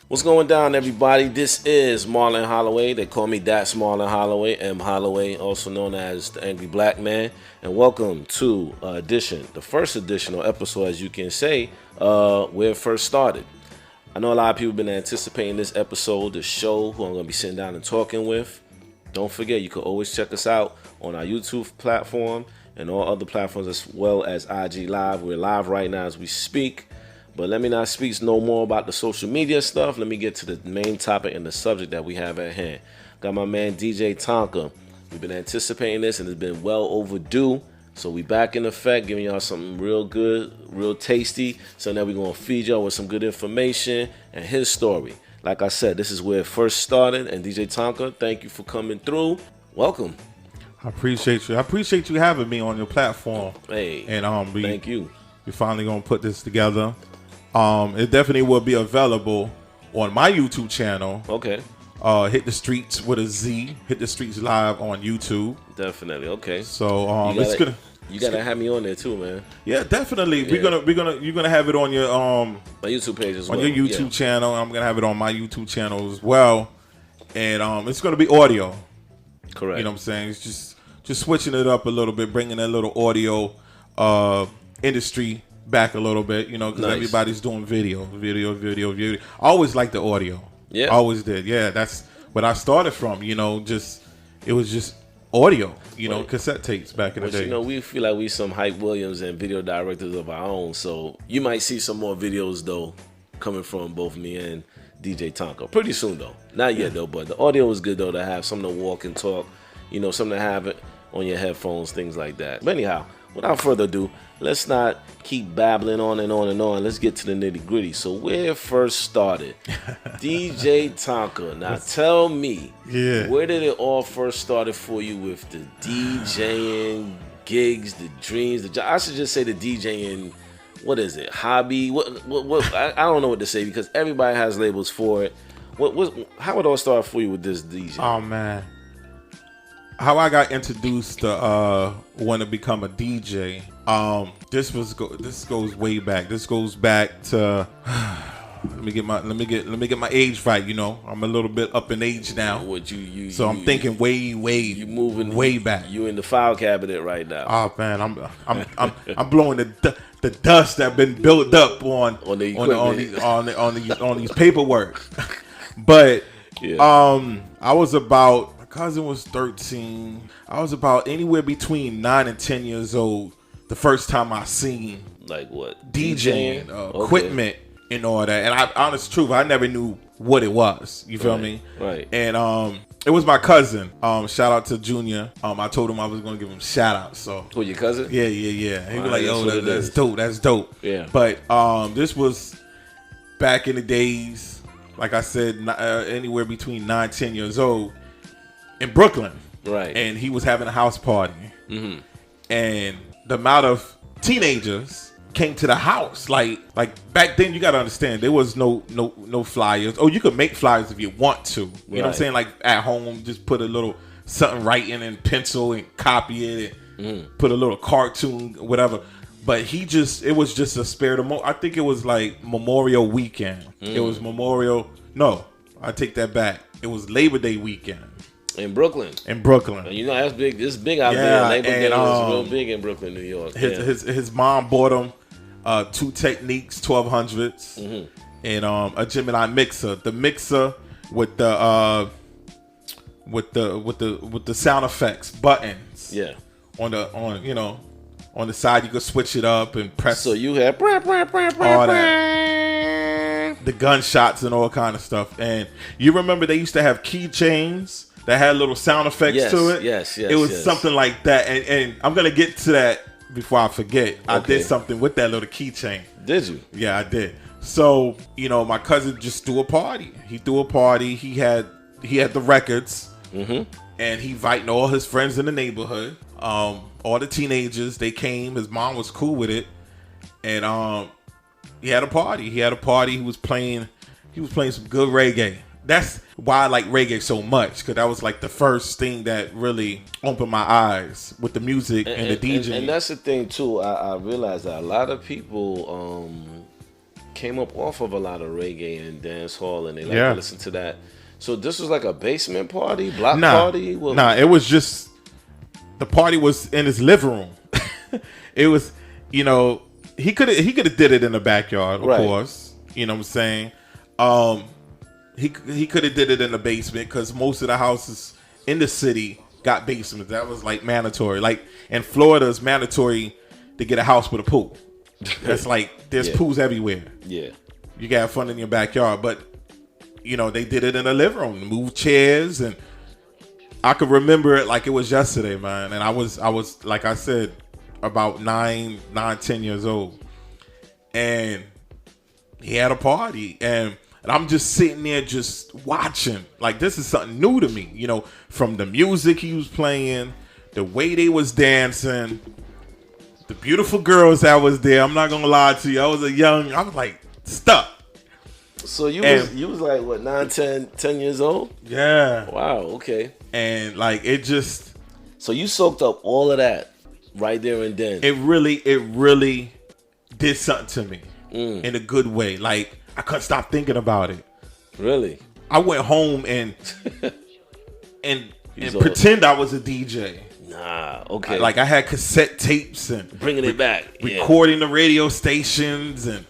What's going down, everybody? This is Marlon Holloway. They call me That's Marlon Holloway, M. Holloway, also known as the Angry Black Man. And welcome to the first edition or episode, as you can say, where it first started. I know a lot of people have been anticipating this episode, this show, who I'm going to be sitting down and talking with. Don't forget, you can always check us out on our YouTube platform and all other platforms, as well as IG Live. We're live right now as we speak. But let me not speak no more about the social media stuff. Let me get to the main topic and the subject that we have at hand. Got my man DJ Tonka. We've been anticipating this and it's been well overdue. So we back in effect, giving y'all something real good, real tasty. So now we're going to feed y'all with some good information and his story. Like I said, this is where it first started. And DJ Tonka, thank you for coming through. Welcome. I appreciate you. I appreciate you having me on your platform. Hey, and thank you. We're finally going to put this together. It definitely will be available on my YouTube channel. Okay. Hit the Streets with a Z. Hit the Streets Live on YouTube. Definitely. Okay. So you gotta have me on there too, man. Yeah, definitely. Yeah. You're gonna have it on your my YouTube page as well. On your YouTube channel. I'm gonna have it on my YouTube channel as well. And it's gonna be audio. Correct. You know what I'm saying? It's just switching it up a little bit, bringing that little audio industry back a little bit, you know, because everybody's doing video. I always liked the audio. Yeah. Always did. Yeah, that's what I started from, you know, it was just audio, you know, cassette tapes back in the day. You know, we feel like we some Hype Williams and video directors of our own, so you might see some more videos, though, coming from both me and DJ Tonka. Pretty soon, though. Not yet, though, but the audio is good, though, to have something to walk and talk, you know, something to have it on your headphones, things like that. But anyhow, without further ado, let's not keep babbling on and on and on. Let's get to the nitty gritty. So where it first started, DJ Tonka. Now tell me, where did it all first started for you with the DJing gigs, the dreams? I should just say the DJing. What is it? Hobby? What? I don't know what to say because everybody has labels for it. How it all started for you with this DJ? Oh man. How I got introduced to want to become a DJ. This goes way back. This goes back to let me get my age right. You know, I'm a little bit up in age now. So I'm thinking way back. You in the file cabinet right now? Oh man, I'm blowing the dust that been built up on these paperwork. But I was about. Cousin was 13. I was about anywhere between 9 and 10 years old the first time I seen like what DJing equipment and all that. And honest truth, I never knew what it was. You feel me? Right. And it was my cousin. Shout out to Junior. I told him I was gonna give him shout out. So who, your cousin? Yeah. He was like, "Yo, that's dope. That's dope." Yeah. But this was back in the days, like I said, anywhere between 9, 10 years old. In Brooklyn, right, and he was having a house party, and the amount of teenagers came to the house, like back then, you gotta understand there was no flyers. Oh, you could make flyers if you want to, you know what I'm saying? Like at home, just put a little something writing in pencil and copy it, and put a little cartoon, whatever. But it was just a spirit of I think it was like Memorial Weekend. It was No, I take that back. It was Labor Day weekend. In Brooklyn. And you know that's big. It's big out there. Labor Day is real big in Brooklyn, New York. His mom bought him 2 Techniques 1200s and a Gemini mixer. The mixer with the sound effects buttons. Yeah. On the side you could switch it up and press. So you had all that. The gunshots and all kind of stuff. And you remember they used to have keychains that had little sound effects to it. Yes. It was something like that. And I'm going to get to that before I forget. Okay. I did something with that little keychain. Did you? Yeah, I did. So, my cousin just threw a party. He threw a party. He had the records. And he inviting all his friends in the neighborhood. All the teenagers, they came. His mom was cool with it. And he had a party. He was playing some good reggae. That's why I like reggae so much, because that was like the first thing that really opened my eyes with the music and the DJ. And that's the thing too. I realized that a lot of people came up off of a lot of reggae and dance hall, and they like Yeah. to listen to that. So this was like a basement party, block Nah, party. What- nah, it was just the party was in his living room. It was, you know, he could have did it in the backyard, of Right. course. You know what I'm saying? He could have did it in the basement because most of the houses in the city got basements. That was like mandatory. Like in Florida, it's mandatory to get a house with a pool. That's like there's Yeah. pools everywhere. Yeah. You can have fun in your backyard, but you know they did it in the living room, moved chairs, and I could remember it like it was yesterday, man. And I was like I said, about 10 years old, and he had a party, and I'm just sitting there just watching. Like this is something new to me, you know, from the music he was playing, the way they was dancing, the beautiful girls that was there. I'm not gonna lie to you, I was like stuck. So you And- was like what 9, 10 years old? Yeah, Wow. Okay. and like it just. So you soaked up all of that right there and then. It really did something to me in a good way. Like I couldn't stop thinking about it. Really? I went home and He's old. pretend I was a DJ. Nah. Okay. Like I had cassette tapes and bringing it back. Yeah. recording the radio stations and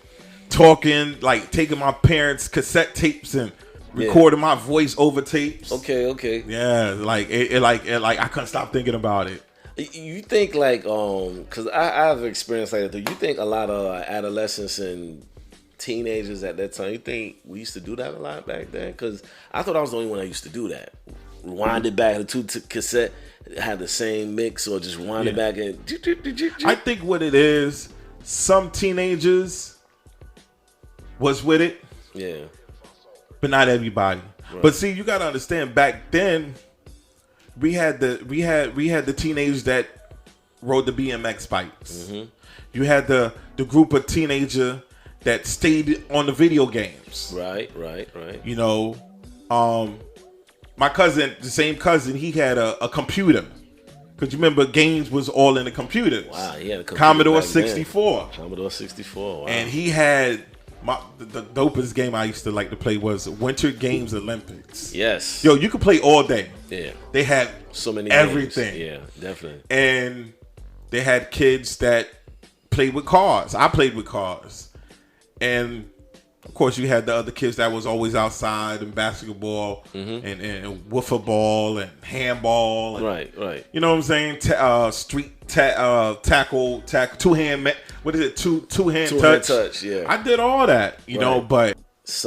talking, like taking my parents' cassette tapes and recording my voice over tapes. Okay. Yeah, like it I couldn't stop thinking about it. You think like because I've experienced like that. Do you think a lot of adolescents and teenagers at that time? You think we used to do that a lot back then? Because I thought I was the only one that used to do that. Rewind it back, the two cassette had the same mix, or just rewind it back and. I think what it is, some teenagers was with it, Yeah. but not everybody. Right. But see, you gotta understand, back then we had the teenagers that rode the BMX bikes. Mm-hmm. You had the group of teenager that stayed on the video games. Right. You know, my cousin, the same cousin, he had a computer. Cause you remember games was all in the computers. Wow, he had a computer Commodore back then. 64. Commodore 64. Wow. And he had the dopest game I used to like to play was Winter Games Olympics. Yes. Yo, you could play all day. Yeah. They had So many everything. games. Yeah, definitely. And they had kids that played with cars. I played with cars. And of course you had the other kids that was always outside and basketball and wiffle ball and handball. And, Right. you know what I'm saying? Street tackle, two-hand, what is it? Two-hand Two-hand touch? touch, yeah. I did all that, you know, but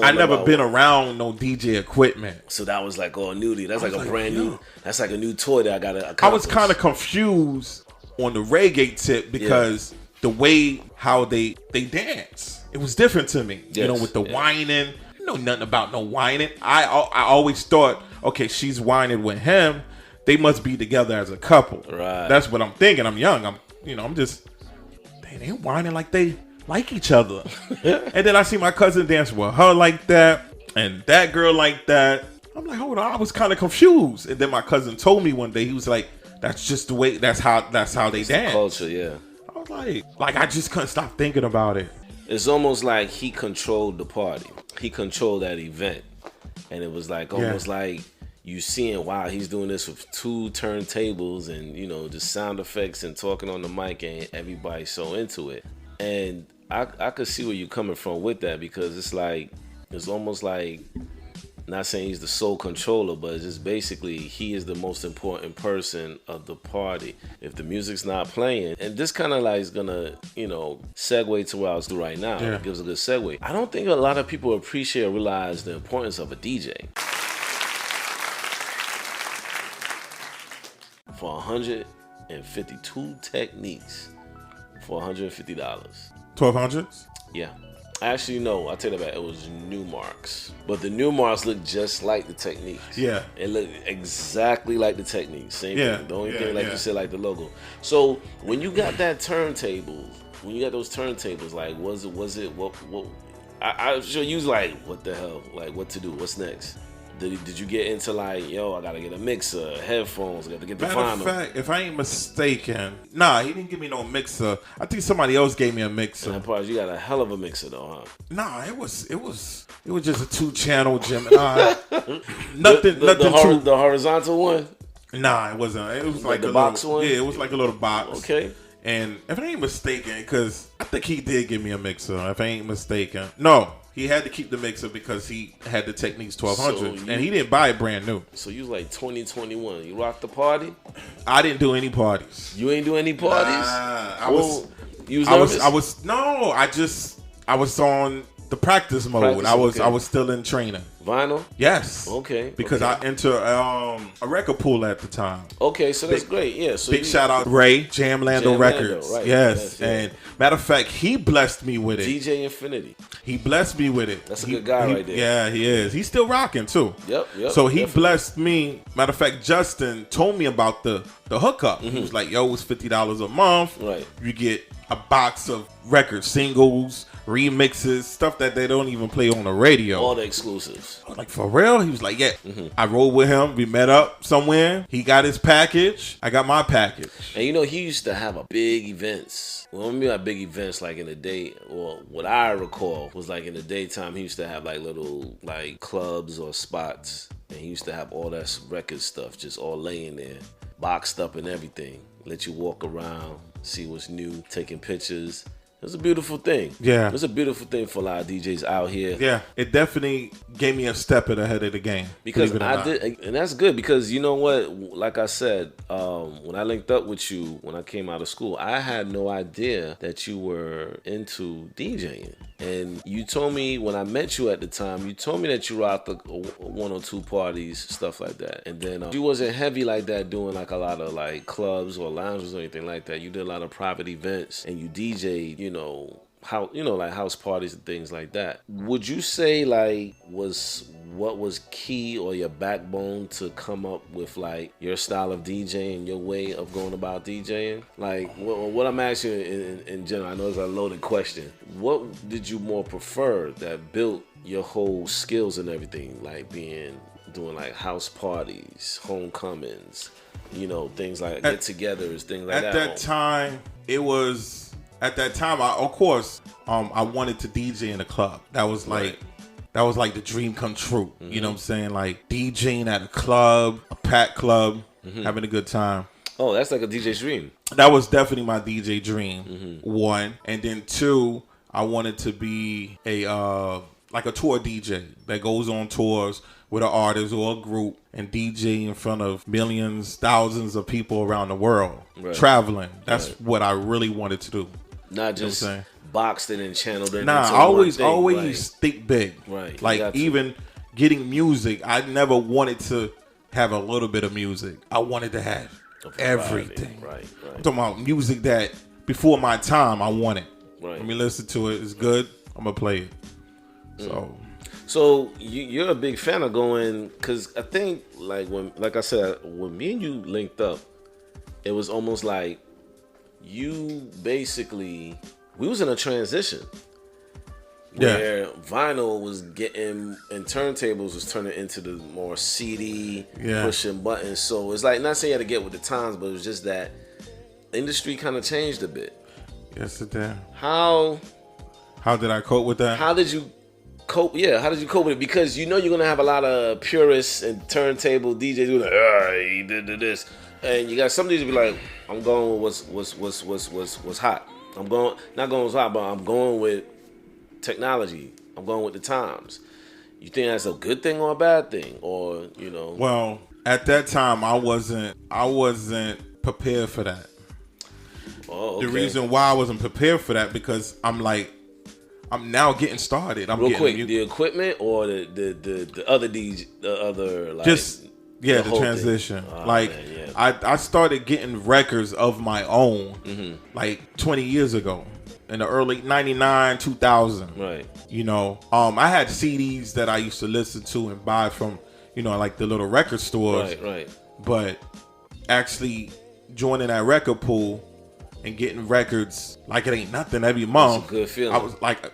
I never been around no DJ equipment. So that was like all newly. That's like a like, brand yo. new. That's like a new toy that I got to accomplish. I was kind of confused on the reggae tip because the way how they dance, it was different to me. You know, Yes, with the yeah. whining. I know nothing about no whining. I always thought, okay, she's whining with him. They must be together as a couple. Right. That's what I'm thinking. I'm young. I'm just, they ain't whining like they like each other. And then I see my cousin dance with her like that and that girl like that. I'm like, hold on, I was kind of confused. And then my cousin told me one day, he was like, that's just the way, that's how they dance. culture, yeah. I was like I just couldn't stop thinking about it. It's almost like he controlled the party. He controlled that event. And it was like almost like you seeing, wow, he's doing this with 2 turntables and, you know, just sound effects and talking on the mic, and everybody's so into it. And I could see where you're coming from with that, because it's like, it's almost like, not saying he's the sole controller, but it's just basically he is the most important person of the party. If the music's not playing, and this kind of like is gonna, you know, segue to what I was doing right now. Yeah. It gives a good segue. I don't think a lot of people appreciate or realize the importance of a DJ. For 152 techniques for $150. 1200s? Yeah. Actually, no, I tell you about it was new marks. But the new marks look just like the techniques. Yeah. It looked exactly like the techniques. Same Yeah. thing. The only Yeah, thing, like yeah. you said, like the logo. So when you got that turntable, when you got those turntables, like what I'm sure you was like, what the hell? Like what to do? What's next? Did you get into like, yo, I gotta get a mixer, headphones, I gotta get the Matter of vinyl? fact, if I ain't mistaken, nah, he didn't give me no mixer. I think somebody else gave me a mixer. And that part, you got a hell of a mixer though, huh? Nah, it was just a 2-channel Gemini. nothing too. The horizontal one. Nah, it wasn't. It was like the a box little, one. Yeah, it was like a little box. Okay. And if I ain't mistaken, because I think he did give me a mixer. If I ain't mistaken, no. He had to keep the mixer because he had the Techniques 1200, and he didn't buy it brand new. So you was like 2021. You rocked the party? I didn't do any parties. You ain't do any parties? I was nervous? I was on the practice mode. I was still in training. Vinyl? Yes. Okay. Because I entered a record pool at the time. Okay, so that's great. Yeah. So big shout out Ray, Jamlando Records. Right. Yes. Yeah. And matter of fact, he blessed me with it. DJ Infinity. He blessed me with it. That's a good guy right there. Yeah, he is. He's still rocking too. Yep. So he blessed me. Matter of fact, Justin told me about the hookup. He was like, yo, it's $50 a month. Right. You get a box of record singles, remixes, stuff that they don't even play on the radio. All the exclusives. I was like, for real? He was like, yeah. I rode with him. We met up somewhere. He got his package. I got my package. And you know, he used to have a big events. Well, I mean, like big events like in the day, or what I recall was like in the daytime, he used to have like little like clubs or spots. And he used to have all that record stuff just all laying there, boxed up and everything. Let you walk around, see what's new, taking pictures. It was a beautiful thing. Yeah. It was a beautiful thing for a lot of DJs out here. Yeah. It definitely gave me a step ahead of the game. Because I did, and that's good because you know what? Like I said, when I linked up with you when I came out of school, I had no idea that you were into DJing. And you told me when I met you at the time, you told me that you rocked the 1 or 2 parties, stuff like that. And then you wasn't heavy like that doing like a lot of like clubs or lounges or anything like that. You did a lot of private events and you DJ'd, like house parties and things like that. Would you say like what was key or your backbone to come up with like your style of DJing, your way of going about DJing? Like what I'm asking in general, I know it's a loaded question. What did you more prefer that built your whole skills and everything, like doing like house parties, homecomings, things like get-togethers, things like that? At that time, I wanted to DJ in a club. That was like the dream come true. You know what I'm saying? Like DJing at a club, a packed club, having a good time. Oh, that's like a DJ dream. That was definitely my DJ dream. 1, and then 2, I wanted to be a tour DJ that goes on tours with an artist or a group and DJ in front of millions, thousands of people around the world, traveling. That's what I really wanted to do. Not just boxed it and channeled it. Nah, I always think big. Right. Like even getting music, I never wanted to have a little bit of music. I wanted to have everything. Right. I'm talking about music that before my time I wanted. Right. Let me listen to it. It's good. I'm gonna play it. So you're a big fan of going, because I think like I said, when me and you linked up, it was almost like we was in a transition where vinyl was getting and turntables was turning into the more CD pushing buttons. So it's like, not saying you had to get with the times, but it was just that industry kind of changed a bit. Yes, it did. How did I cope with that? How did you cope? Yeah, how did you cope with it? Because you're gonna have a lot of purists and turntable DJs doing like, he did this, and you got some DJs be like, I'm going with what's hot. I'm going not going with what's hot, but I'm going with technology. I'm going with the times. You think that's a good thing or a bad thing, or Well, at that time, I wasn't prepared for that. Oh, okay. The reason why I wasn't prepared for that because I'm now getting started. Real quick, the equipment or the other DJ, the other like the transition. I started getting records of my own like 20 years ago in the early 99, 2000. Right. I had CDs that I used to listen to and buy from like the little record stores. Right. But actually joining that record pool and getting records like it ain't nothing every month. It's a good feeling. I was like,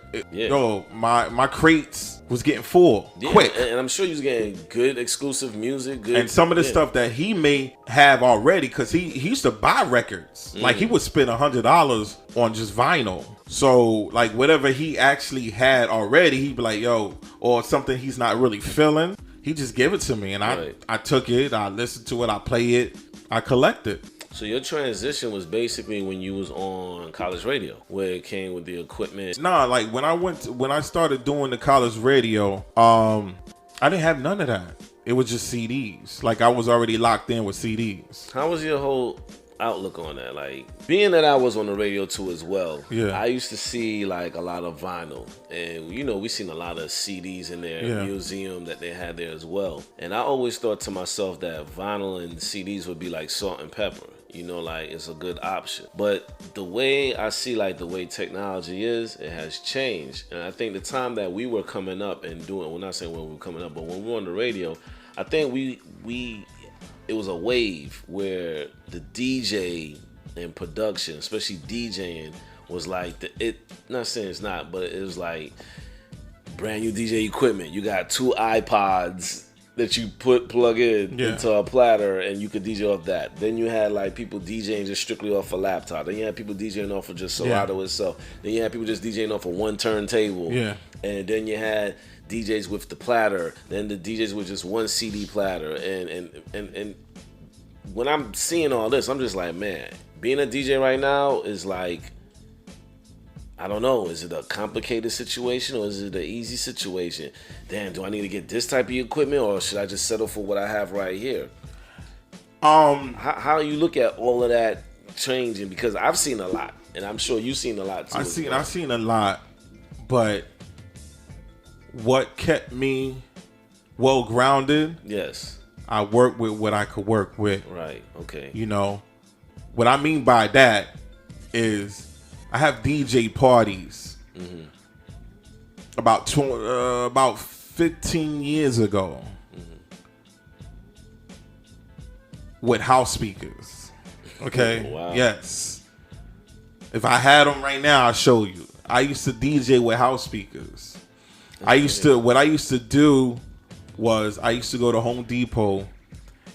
my crates was getting full quick. And I'm sure you was getting good exclusive music. Good, and some of the stuff that he may have already, because he used to buy records. Like, he would spend $100 on just vinyl. So, like, whatever he actually had already, he'd be like, yo, or something he's not really feeling, he just give it to me. And I took it, I listened to it, I play it, I collect it. So your transition was basically when you was on college radio, where it came with the equipment. Nah, like when I started doing the college radio, I didn't have none of that. It was just CDs. Like, I was already locked in with CDs. How was your whole outlook on that? Like, being that I was on the radio too as well, I used to see like a lot of vinyl, and you know, we seen a lot of CDs in their museum that they had there as well. And I always thought to myself that vinyl and CDs would be like salt and pepper. You know, like, it's a good option. But the way I see, like, the way technology is, it has changed. And I think the time that we were coming up and doing, well, not saying when we were coming up, but when we were on the radio, I think it was a wave where the DJ and production, especially DJing, was like, not saying it's not, but it was like brand new DJ equipment. You got 2 iPods that you plug in into a platter, and you could DJ off that. Then you had like people DJing just strictly off a laptop. Then you had people DJing off of just Serato itself. Then you had people just DJing off of one turntable. Yeah. And then you had DJs with the platter. Then the DJs with just one CD platter. And when I'm seeing all this, I'm just like, man, being a DJ right now is like, I don't know. Is it a complicated situation or is it an easy situation? Damn, do I need to get this type of equipment or should I just settle for what I have right here? How you look at all of that changing? Because I've seen a lot, and I'm sure you've seen a lot too. I've seen a lot, but what kept me well grounded? Yes, I work with what I could work with. Right. Okay. You know, what I mean by that is, I have DJ parties about 15 years ago with house speakers. Okay. Wow. Yes. If I had them right now, I'll show you. I used to DJ with house speakers. What I used to do was I used to go to Home Depot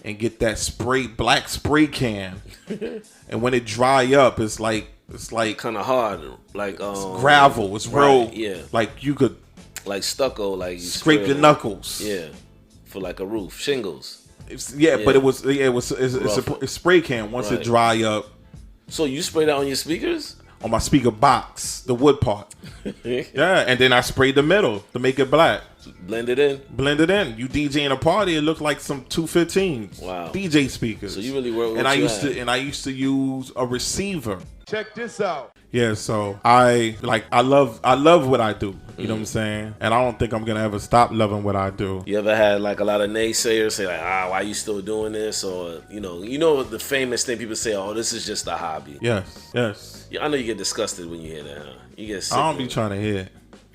and get that black spray can. And when it dry up, it's like kind of hard, like it's gravel. It's real, like you could like stucco, like you scrape your knuckles. Yeah, for like a roof, shingles. But it's a spray can. Once it dry up. So you spray that on your speakers? On my speaker box, the wood part. Yeah, and then I sprayed the middle to make it black. Blend it in. You DJ in a party, it looked like some 215s. Wow. DJ speakers. So you really work with and I used to use a receiver. Check this out. Yeah, so I love what I do. You know what I'm saying? And I don't think I'm gonna ever stop loving what I do. You ever had like a lot of naysayers say like, why you still doing this? Or you know the famous thing people say, this is just a hobby. Yes. I know you get disgusted when you hear that, huh? You get sick. I don't be trying to hear it.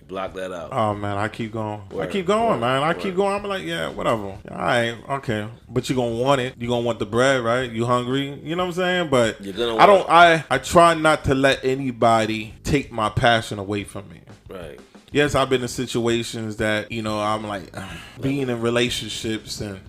Block that out. Oh man, I keep going. Man. I keep going. I'm like, yeah, whatever. All right, okay. But you gonna want it. You gonna want the bread, right? You hungry? You know what I'm saying? But you're gonna I try not to let anybody take my passion away from me. Right. Yes, I've been in situations that, I'm like being in relationships and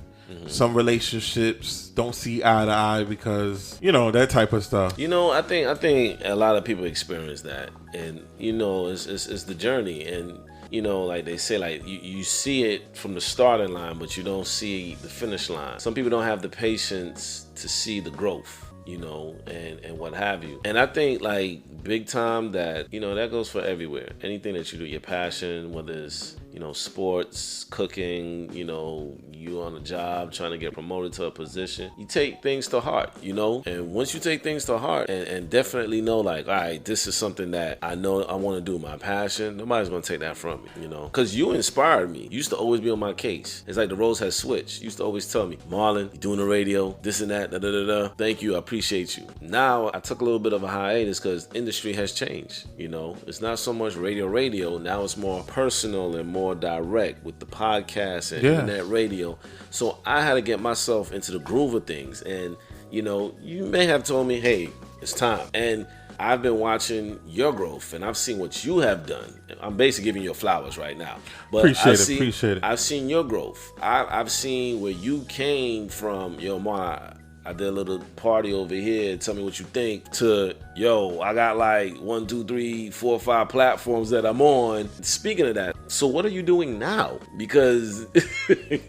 some relationships don't see eye to eye because, that type of stuff. I think a lot of people experience that. And, it's the journey. And, like they say, like you see it from the starting line, but you don't see the finish line. Some people don't have the patience to see the growth. And what have you. And I think like big time that, that goes for everywhere. Anything that you do, your passion, whether it's, sports, cooking, you on a job trying to get promoted to a position, you take things to heart, and once you take things to heart and definitely know like, all right, this is something that I know I want to do, my passion, nobody's going to take that from me, because you inspired me. You used to always be on my case. It's like the roles has switched. You used to always tell me, Marlon, you're doing the radio, this and that, da-da-da-da. Thank you, I appreciate you. Now I took a little bit of a hiatus because industry has changed. It's not so much radio. Now it's more personal and more direct with the podcast and internet radio. So I had to get myself into the groove of things. And you may have told me, hey, it's time. And I've been watching your growth, and I've seen what you have done. I'm basically giving you flowers right now. But Appreciate it. I've seen your growth. I've seen where you came from. Yo, Ma, I did a little party over here. Tell me what you think. To, yo, I got like 1, 2, 3, 4, 5 platforms that I'm on. Speaking of that, so what are you doing now? Because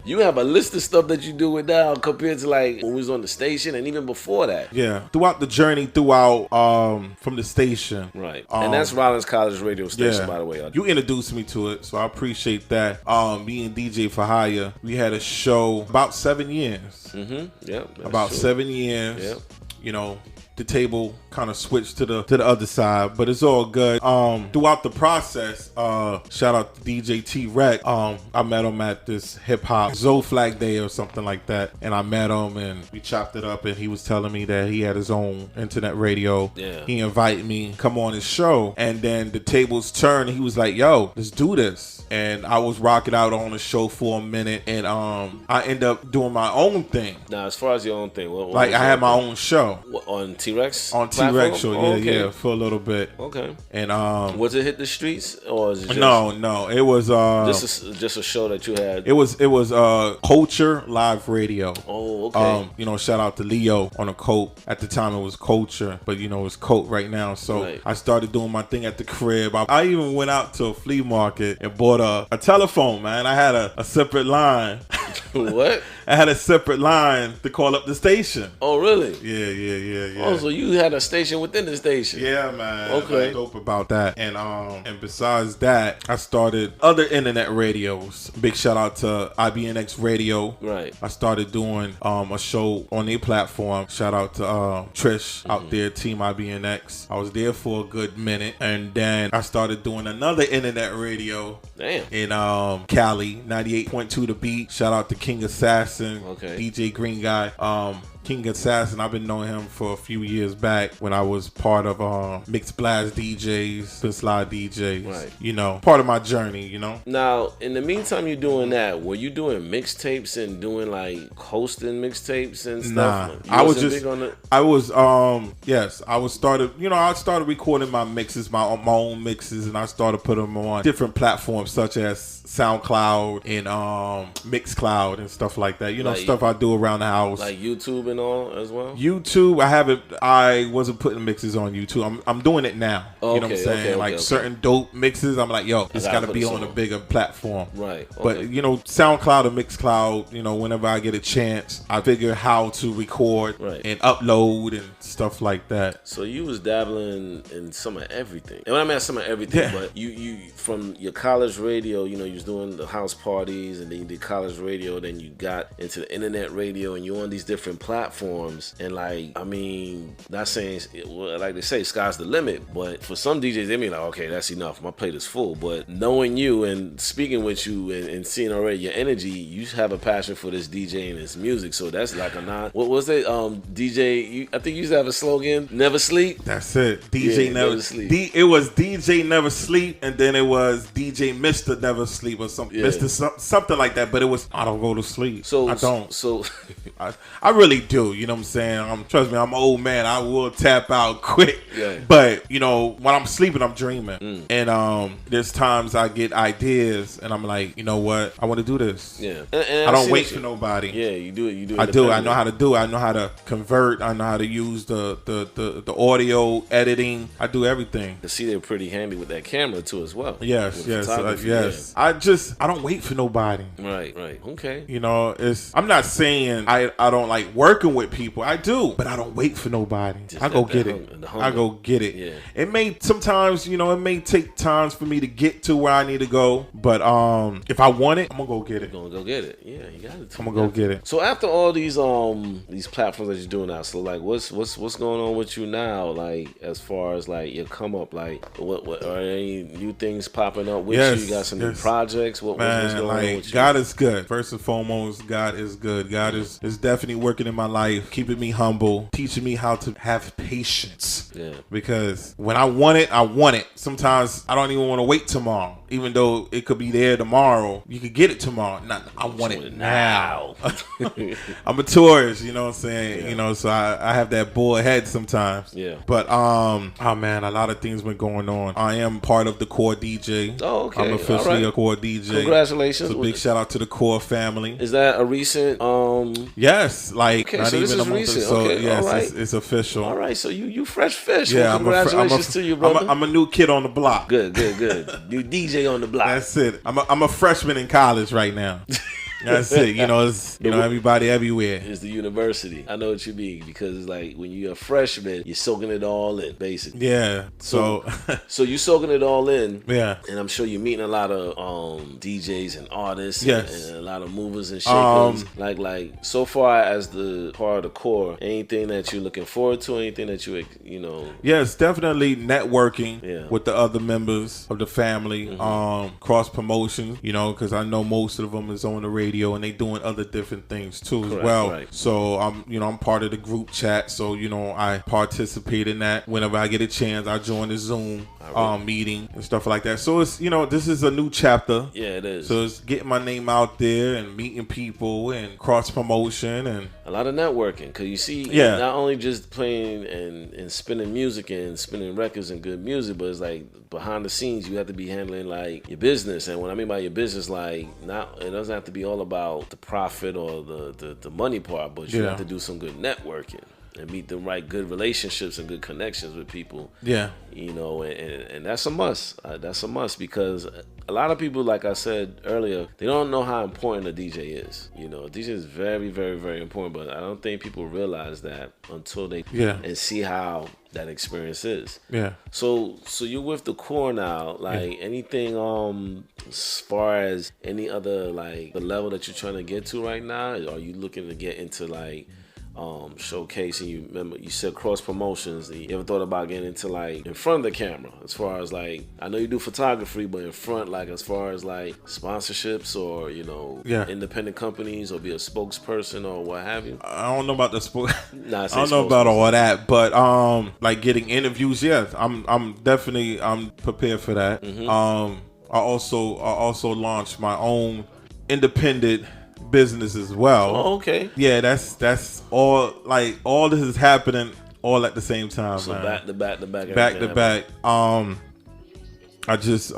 you have a list of stuff that you're doing now compared to like when we was on the station and even before that. Yeah, throughout the journey, from the station. Right. And that's Rollins College radio station, by the way. You introduced me to it, so I appreciate that. Me and DJ for Hire, we had a show about 7 years. Mm-hmm. Yeah. About 7 years. Yep. You know, the table kind of switched to the other side, but it's all good. Throughout the process, shout out to DJ T-Rec. I met him at this hip hop Zoe Flag Day or something like that, and I met him and we chopped it up, and he was telling me that he had his own internet radio. Yeah. He invited me come on his show, and then the tables turned. And he was like, "Yo, let's do this." And I was rocking out on the show for a minute, and I ended up doing my own thing. Now, as far as your own thing, what I had my own show. On T-Rex? On T-Rex show, okay. yeah, for a little bit. Okay. And was it hit the streets or is it just no, it was just a show that you had? It was Culture Live Radio. Oh, okay. Shout out to Leo on a coat. At the time it was Culture, but it's Coat right now. So right. I started doing my thing at the crib. I even went out to a flea market and bought a telephone, man. I had a separate line. What? I had a separate line to call up the station. Oh, really? Yeah. Oh, so you had a station within the station? Yeah, man. Okay. I'm dope about that. And besides that, I started other internet radios. Big shout out to IBNX Radio. Right. I started doing a show on their platform. Shout out to Trish out there, Team IBNX. I was there for a good minute, and then I started doing another internet radio. Damn. In Cali, 98.2 The Beat. Shout out to King Assassin, okay. DJ Green Guy. King Assassin, I've been knowing him for a few years back when I was part of Mixed Blast DJs, Spin Slide DJs. Right. Part of my journey, Now, in the meantime, you're doing that. Were you doing mixtapes and doing like hosting mixtapes and stuff? Nah, I started recording my mixes, my own mixes, and I started putting them on different platforms such as SoundCloud and Mixcloud and stuff like that. Like, stuff I do around the house. Like YouTube and all as well? YouTube, I wasn't putting mixes on YouTube. I'm doing it now. Oh, you know what I'm saying? Certain dope mixes, I'm like, yo, it's got to be on a bigger platform. Right. Okay. But, SoundCloud or Mixcloud, whenever I get a chance, I figure how to record and upload and stuff like that. So you was dabbling in some of everything. And when I mean some of everything, but you from your college radio, you was doing the house parties, and then you did college radio, then you got into the internet radio, and you're on these different platforms. And not saying, like they say, sky's the limit, but for some DJs, they mean like, okay, that's enough. My plate is full. But knowing you and speaking with you and seeing already your energy, you have a passion for this DJ and this music. So that's like what was it? DJ, I think you used to have a slogan, never sleep. That's it. DJ never sleep. It was DJ Never Sleep, and then it was DJ Mr. Never Sleep or something. Mr. Something like that. But it was, I don't go to sleep. So I don't. So I really do. You know what I'm saying? Trust me, I'm an old man. I will tap out quick. Yeah. But when I'm sleeping, I'm dreaming. And there's times I get ideas, and I'm like, you know what? I want to do this. Yeah. And I don't wait for nobody. Yeah, you do it. You do it. I do. I know how to do it. I know how to convert. I know how to use the audio editing. I do everything. I see they're pretty handy with that camera too as well. Yes. Yes. I don't wait for nobody. Right. Okay. I'm not saying I don't like working with people. I do, but I don't wait for nobody. I go get it. I go get it. Yeah. It may sometimes, it may take times for me to get to where I need to go, but if I want it, I'm gonna go get it. You're gonna go get it. Yeah, you got it. I'm gonna go get it. So after all these platforms that you're doing now, so like what's going on with you now? Like as far as like your come up, like what are any new things popping up with you? You got some new projects? What's going on with you? God is good. First and foremost, God is good. God is definitely working in my life, keeping me humble, teaching me how to have patience. Yeah. Because when I want it, I want it. Sometimes I don't even want to wait tomorrow. even though it could be there tomorrow, you could get it tomorrow. Not, I want it now. I'm a tourist, you know what I'm saying? Yeah. You know, so I have that bored head sometimes. Yeah. But oh man, a lot of things been going on. I am part of the Core DJ. Oh, okay. I'm officially a Core DJ. Congratulations. So big shout out to the Core family. Is that a recent Yes, like okay, not so even a month recent. or so. Okay, yes, all right. it's official. All right, so you fresh fish. Yeah, well, congratulations to you, brother. I'm a new kid on the block. Good. New DJ on the block. That's it. I'm a freshman in college right now. That's it. You know, it's everybody everywhere. It's the university. I know what you mean, because it's like when you're a freshman, you're soaking it all in, basically. Yeah. So you're soaking it all in. Yeah. And I'm sure you're meeting a lot of DJs and artists. Yes. And a lot of movers and shakers. Like so far as the part of the core, anything that you're looking forward to, anything that you know. Yes, definitely networking Yeah. with the other members of the family. Cross promotion, you know, because I know most of them is on the radio and they doing other different things too as well. Right. So I'm part of the group chat. So I participate in that whenever I get a chance. I join the Zoom meeting and stuff like that. So it's this is a new chapter. Yeah, it is. So it's getting my name out there and meeting people and cross promotion and a lot of networking, because you see, not only just playing and spinning music and spinning records and good music, but it's like behind the scenes you have to be handling like your business. And what I mean by your business, like it doesn't have to be all about the profit or the money part, but you have to do some good networking and meet the right good relationships and good connections with people. Yeah. And that's a must. That's a must, because a lot of people, like I said earlier, they don't know how important a DJ is. A DJ is very, very, very important, but I don't think people realize that until they and see how that experience is. Yeah. So you're with the core now. Like anything as far as any other like the level that you're trying to get to right now? Are you looking to get into like showcasing? You remember you said cross promotions. You ever thought about getting into like in front of the camera, as far as like, I know you do photography, but in front, like as far as like sponsorships or independent companies, or be a spokesperson or what have you? I don't know about the I don't know about all that, but like getting interviews, yes, I'm definitely prepared for that. I also launched my own independent business as well. Oh, okay. Yeah, that's all. Like all this is happening all at the same time. So man. back to back. I just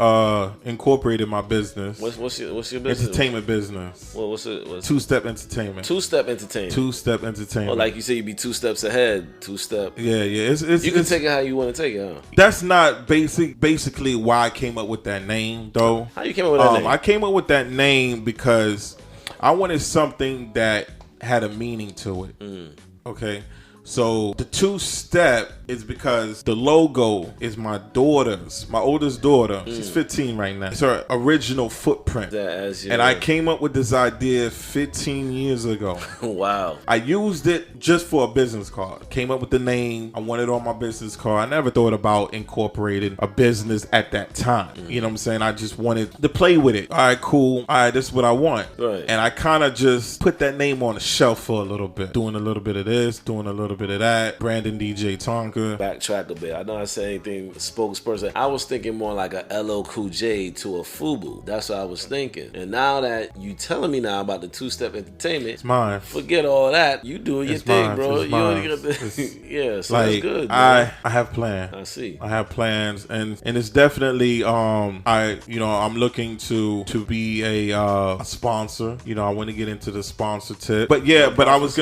incorporated my business. What's your business? Entertainment business. Well, what's it? Two-step entertainment. Two-step entertainment. Two-step entertainment. Oh, like you say, you be 2 steps ahead. Two-step. Yeah. You can take it how you want to take it, huh? That's not basically why I came up with that name, though. How you came up with that name? I came up with that name because I wanted something that had a meaning to it. Okay. So the 2-step is because the logo is my oldest daughter. She's 15 right now. It's her original footprint. And I came up with this idea 15 years ago. Wow. I used it just for a business card. Came up with the name. I wanted it on my business card. I never thought about incorporating a business at that time. You know what I'm saying? I just wanted to play with it. All right, cool. All right, this is what I want. Right. And I kind of just put that name on the shelf for a little bit. Doing a little bit of this, doing a little bit of that. Brandon DJ Tonka. Backtrack a bit. I know I said anything spokesperson. I was thinking more like a LL Cool J to a FUBU. That's what I was thinking. And now that you telling me now about the 2-step entertainment, it's mine. Forget all that. You doing your thing, bro. It's you mine. got the yeah. So like, that's good. I have plans. I see. I have plans, and it's definitely I'm looking to be a sponsor. I want to get into the sponsor tip. But I was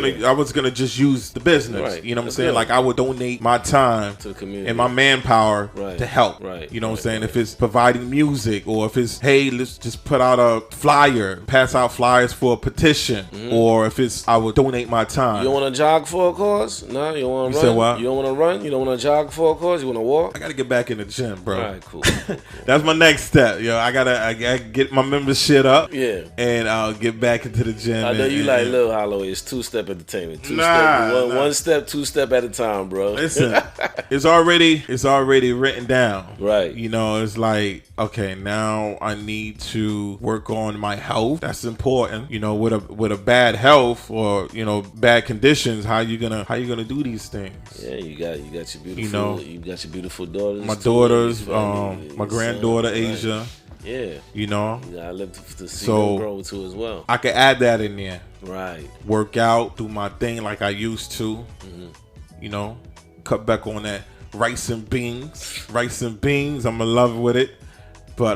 gonna just use the business. Right. You know what I'm saying? Like I would donate my time to the community and my manpower to help. Right. You know what I'm saying? If it's providing music, or if it's, hey, let's just put out a flyer, pass out flyers for a petition, or if it's, I would donate my time. You don't want to jog for a cause? No, you want to run? Said what? You don't want to run? You don't want to jog for a cause? You want to walk? I gotta get back in the gym, bro. All right, cool. That's my next step. I gotta get my membership up. Yeah. And I'll get back into the gym. I know you like Lil Holloway. It's 2-step entertainment. One step, 2-step at a time, bro. Listen, it's already written down. Right. It's like, okay, now I need to work on my health. That's important. With a bad health or bad conditions, how you gonna do these things? Yeah, you got your beautiful. You got your beautiful daughters. My daughters, my granddaughter Asia. Yeah. You know? You gotta live to see So, them grow too as well. I could add that in there. Right. Work out, do my thing like I used to. You know, cut back on that rice and beans. I'm in love with it. But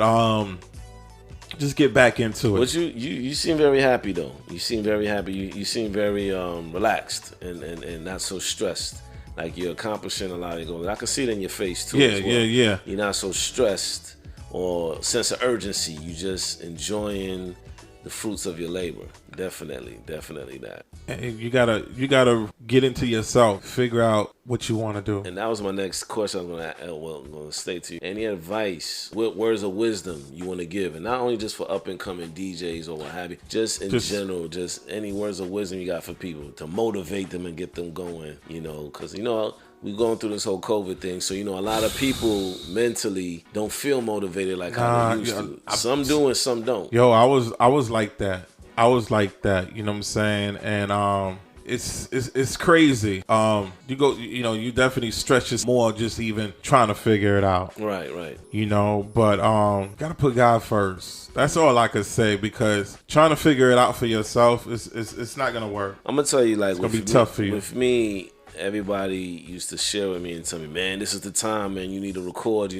just get back into it. But you seem very happy though. You seem very happy. You seem very relaxed and not so stressed. Like you're accomplishing a lot of goals. I can see it in your face too. Yeah, as well. yeah. You're not so stressed or sense of urgency. You just enjoying the fruits of your labor. Definitely that. And you gotta get into yourself, figure out what you want to do. And that was my next question I was going to state to you. Any advice, what words of wisdom you want to give? And not only just for up and coming DJs or what have you, just in general, just any words of wisdom you got for people to motivate them and get them going, you know, because, you know, we're going through this whole COVID thing. So, you know, a lot of people mentally don't feel motivated like how they used to. Some do and some don't. Yo, I was like that. You know what I'm saying? And it's crazy. You definitely stretches more just even trying to figure it out. Right. You know, but gotta put God first. That's all I could say, because trying to figure it out for yourself it's not gonna work. I'm gonna tell you, like, it's gonna be tough for you. With me, everybody used to share with me and tell me, man, this is the time, man, you need to record.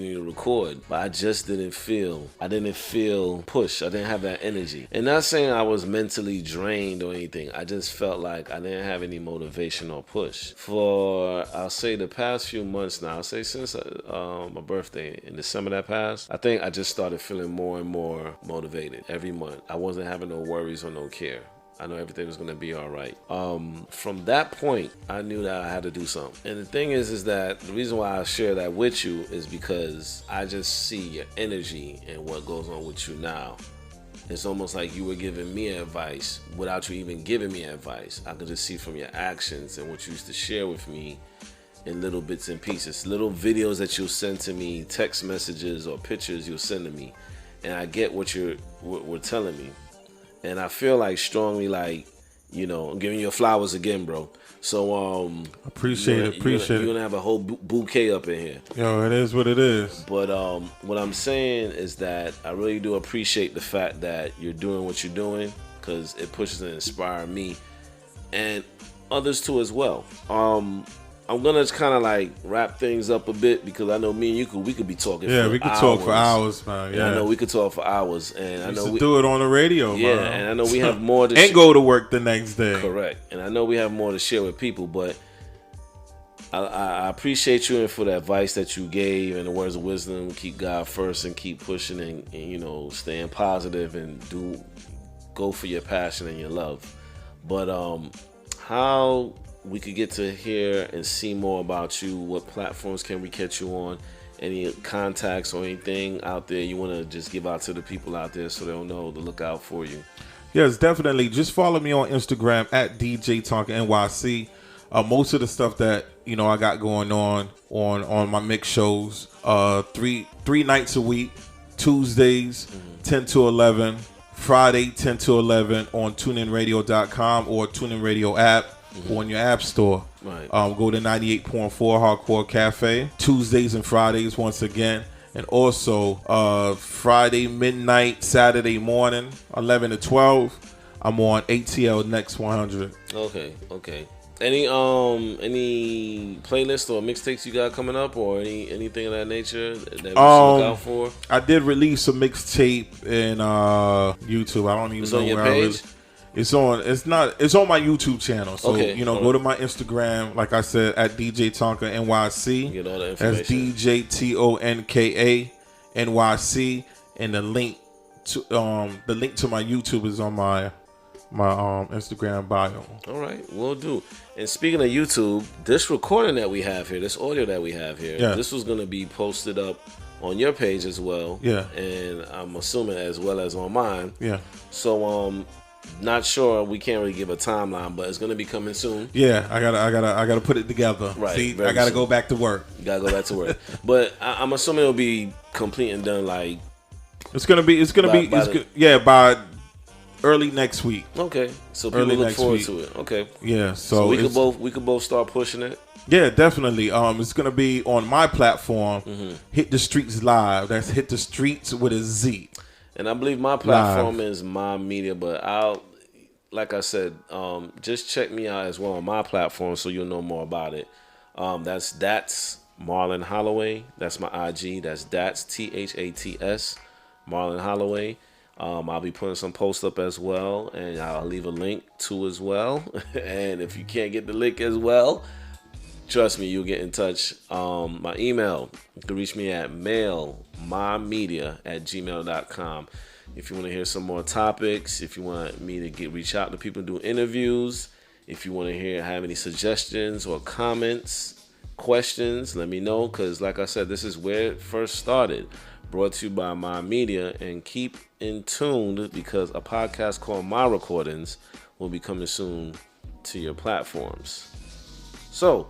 But I just didn't feel push. I didn't have that energy. And not saying I was mentally drained or anything. I just felt like I didn't have any motivation or push. For, I'll say the past few months now, I'll say since my birthday in December that passed, I think I just started feeling more and more motivated every month. I wasn't having no worries or no care. I know everything was going to be all right. From that point, I knew that I had to do something. And the thing is that the reason why I share that with you is because I just see your energy and what goes on with you now. It's almost like you were giving me advice without you even giving me advice. I could just see from your actions and what you used to share with me in little bits and pieces, little videos that you'll send to me, text messages or pictures you'll send to me. And I get what you're telling me. And I feel like strongly, like, you know, I'm giving you flowers again, bro. So appreciate it. You're gonna have a whole bouquet up in here. Yo, it is what it is. But what I'm saying is that I really do appreciate the fact that you're doing what you're doing, because it pushes and inspires me and others too as well. I'm gonna kind of like wrap things up a bit, because I know me and you we could be talking. Yeah, for we could hours. talk for hours, man. Yeah, I know we could talk for hours, and I know we do it on the radio. Yeah, man. and I know we have more to and go to work the next day. Correct, and I know we have more to share with people, but I appreciate you and for the advice that you gave and the words of wisdom. Keep God first and keep pushing and you know, staying positive and go for your passion and your love. But how we could get to hear and see more about you, what platforms can we catch you on, any contacts or anything out there you want to just give out to the people out there so they'll know to look out for you? Yes, definitely. Just follow me on Instagram at DJ Tonka NYC. Most of the stuff that, you know, I got going on my mix shows, three nights a week, Tuesdays 10 to 11, Friday 10 to 11 on TuneInRadio.com or TuneIn Radio app. On your app store. Right. Go to 98.4 Hardcore Cafe Tuesdays and Fridays once again, and also Friday midnight, Saturday morning 11 to 12 I'm on ATL Next 100. Okay. Any playlist or mixtapes you got coming up, or anything of that nature that we should look out for? I did release a mixtape in YouTube. I don't even know on your where page? It's on my YouTube channel. So, go to my Instagram, like I said, at DJ Tonka NYC. Get all the information. That's DJ TONKA NYC, and the link to my YouTube is on my Instagram bio. All right, will do. And speaking of YouTube, this recording that we have here, this audio that we have here, this was going to be posted up on your page as well. Yeah. And I'm assuming as well as on mine. Yeah. So not sure, we can't really give a timeline, but it's gonna be coming soon. Yeah, I gotta put it together. Right. See, I gotta go back to work. You gotta go back to work. But I'm assuming it'll be complete and done like by early next week. Okay. So people look forward to it. Okay. Yeah. So we could both start pushing it. Yeah, definitely. It's gonna be on my platform, Hit the Streets Live. That's Hit the Streets with a Z. And I believe my platform is My Media, but like I said, just check me out as well on my platform so you'll know more about it. That's Marlon Holloway. That's my IG. That's THATS, Marlon Holloway. I'll be putting some posts up as well, and I'll leave a link to as well. And if you can't get the link as well, trust me, you'll get in touch. My email, you can reach me at mailmymedia@gmail.com. If you want to hear some more topics, if you want me to reach out to people and do interviews, if you want to have any suggestions or comments, questions, let me know. Because like I said, this is where it first started. Brought to you by My Media. And keep in tune because a podcast called My Recordings will be coming soon to your platforms. So,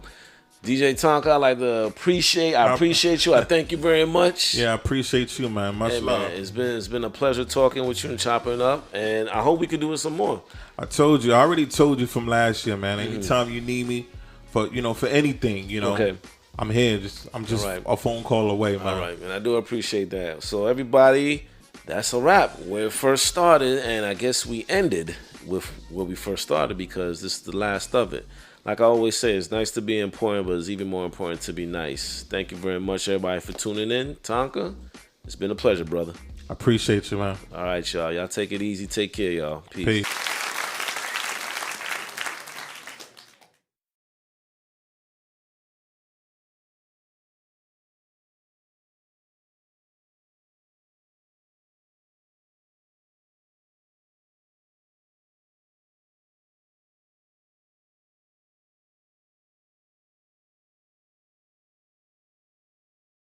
DJ Tonka, I appreciate you. I thank you very much. Yeah, I appreciate you, man. Much love. Man, it's been a pleasure talking with you and chopping up, and I hope we can do it some more. I already told you from last year, man. Anytime you need me for anything, Okay. I'm here. I'm just right. a phone call away, man. All right, man. I do appreciate that. So everybody, that's a wrap. Where it first started, and I guess we ended with where we first started because this is the last of it. Like I always say, it's nice to be important, but it's even more important to be nice. Thank you very much, everybody, for tuning in. Tonka, it's been a pleasure, brother. I appreciate you, man. All right, y'all. Y'all take it easy. Take care, y'all. Peace.